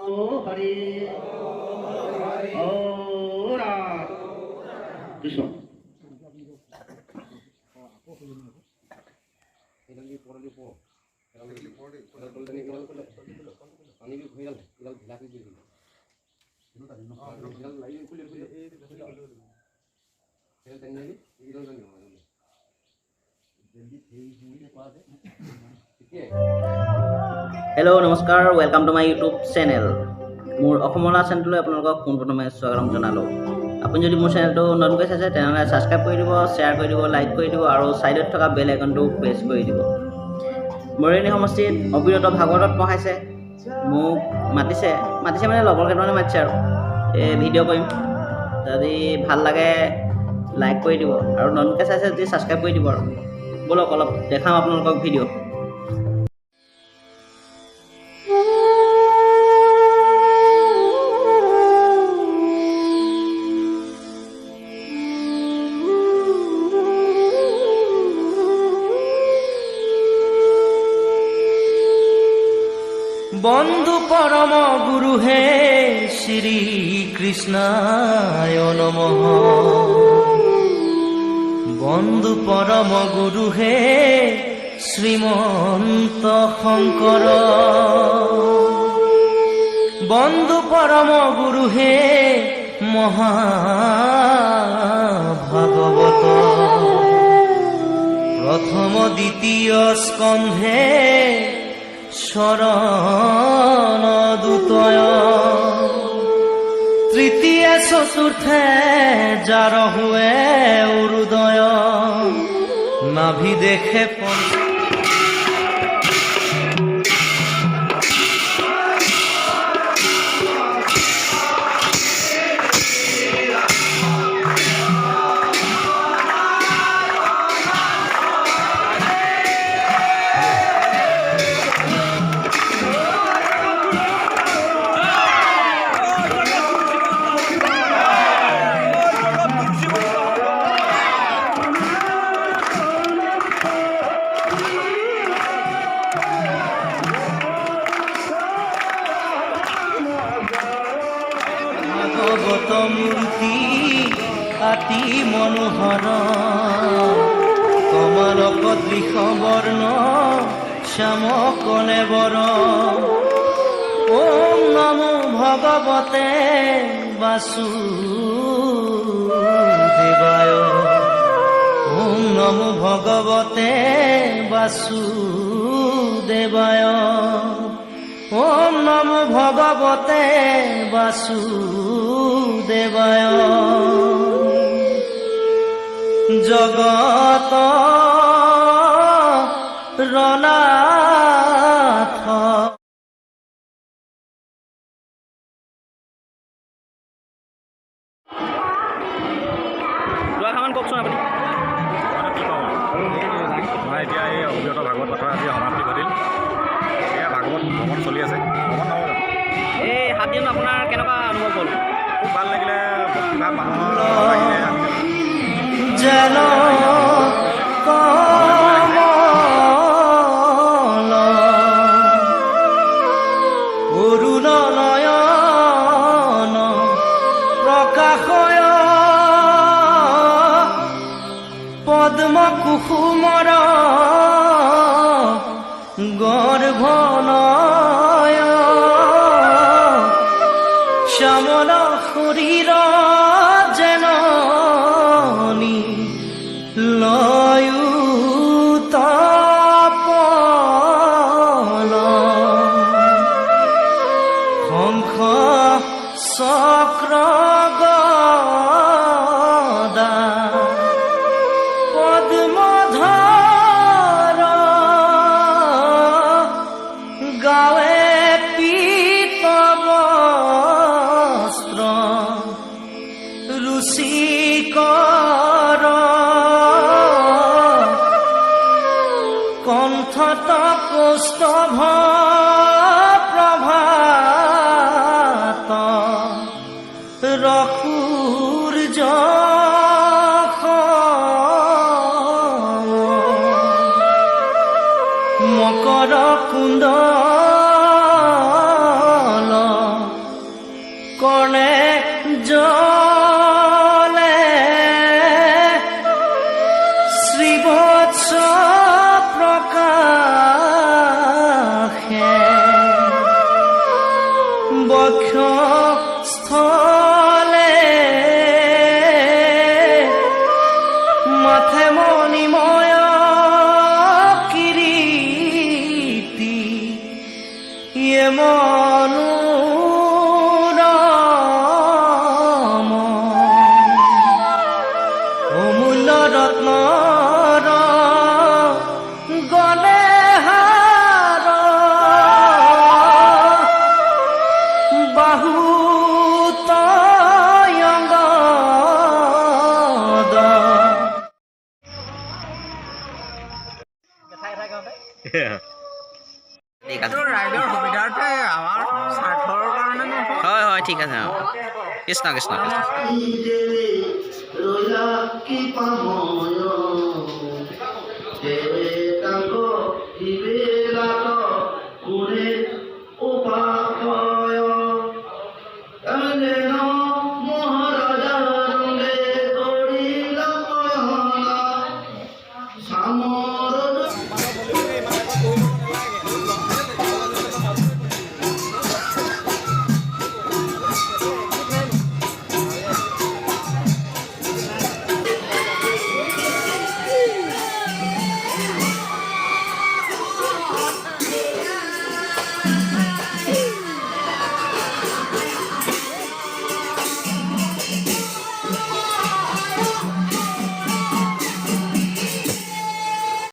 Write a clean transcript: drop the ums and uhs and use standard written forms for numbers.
ओ हरि ओ राम कृष्ण हेलो नमस्कार welcome to my YouTube channel मोर अखमला चैनल आपलोक पोनप्रथमे स्वागतम जनालो आपुनि जदि मोर चैनलটো नतुनকৈ চাইছে তেনহলে সাবস্ক্রাইব কৰি দিব শেয়াৰ কৰি দিব লাইক কৰি দিব আৰু সাইডত থকা বেল আইকনটো প্ৰেছ কৰি দিব মৰিনী সমষ্টিত অবিৰত ভাগৱতত পঢ়াইছে মোক মাতিছে মানে লগৰ কেইটামানে মাতিছে আৰু এই ভিডিঅ' কৰিম যদি ভাল লাগে লাইক কৰি দিব আৰু নতুনকৈ চাইছে যদি সাবস্ক্ৰাইব কৰি দিব আৰু বলক অলপ দেখাম আপোনালোকক ভিডিঅ' बंधु परम गुरु हे श्री कृष्णाय नमः बंधु परम गुरु हे श्रीमंत शंकर बंधु परम गुरु हे महाभागवत प्रथम द्वितीय स्कंधे शरण दूतय तृतीय चतुर्थे जार हुए उदय नाभि देखे मूर्ति अति मनोहर कमलक दृश वर्ण श्याम कलेवर ओम नमो भगवते वासुदेवाय ओम नमो भगवते वासुदेवाय ओम नमो भगवते वासुदेवाय जगत रनाथ দুআষাৰমান কওকচোন আপুনি মই এতিয়া এই অবিৰত ভাগৱত কথা আজি সমাপ্তি ঘটিল এয়া ভাগৱত ভ্ৰমণ চলি আছে ভ্ৰমণ নহয় এই 7 দিন আপোনাৰ কেনেকুৱা অনুভৱ হ'ল খুব ভাল লাগিলে ভক্তিভাৱ মানুহৰ যেন কমল অৰুণ নয়ন প্ৰকাশয় পদ্ম কুসুমৰ গৰ্ভনয় শ্যামল শৰীৰ যেন লয়ুতপল শংখ চক্ৰ গদা পদ্মধৰ গাৱে পীত বস্ত্ৰ ৰুচিকৰ কণ্ঠত কৌস্তভ প্ৰভাত ৰসুৰ মকৰ কুণ্ড বক্ষস্থলে মাথে মণিময় কিৰীটি ইয়ে মনোৰম অমূল্য ৰত্নৰ গলে হাৰ বাহুত অঙ্গদ ঠিক আছে ৰাইডৰ সুবিধাৰ্থে আমাৰ স্বাৰ্থৰ কাৰণে নহয়। হয় হয় ঠিক আছে অঁ কৃষ্ণ কৃষ্ণ কৃষ্ণ ৰইলা কি পাময়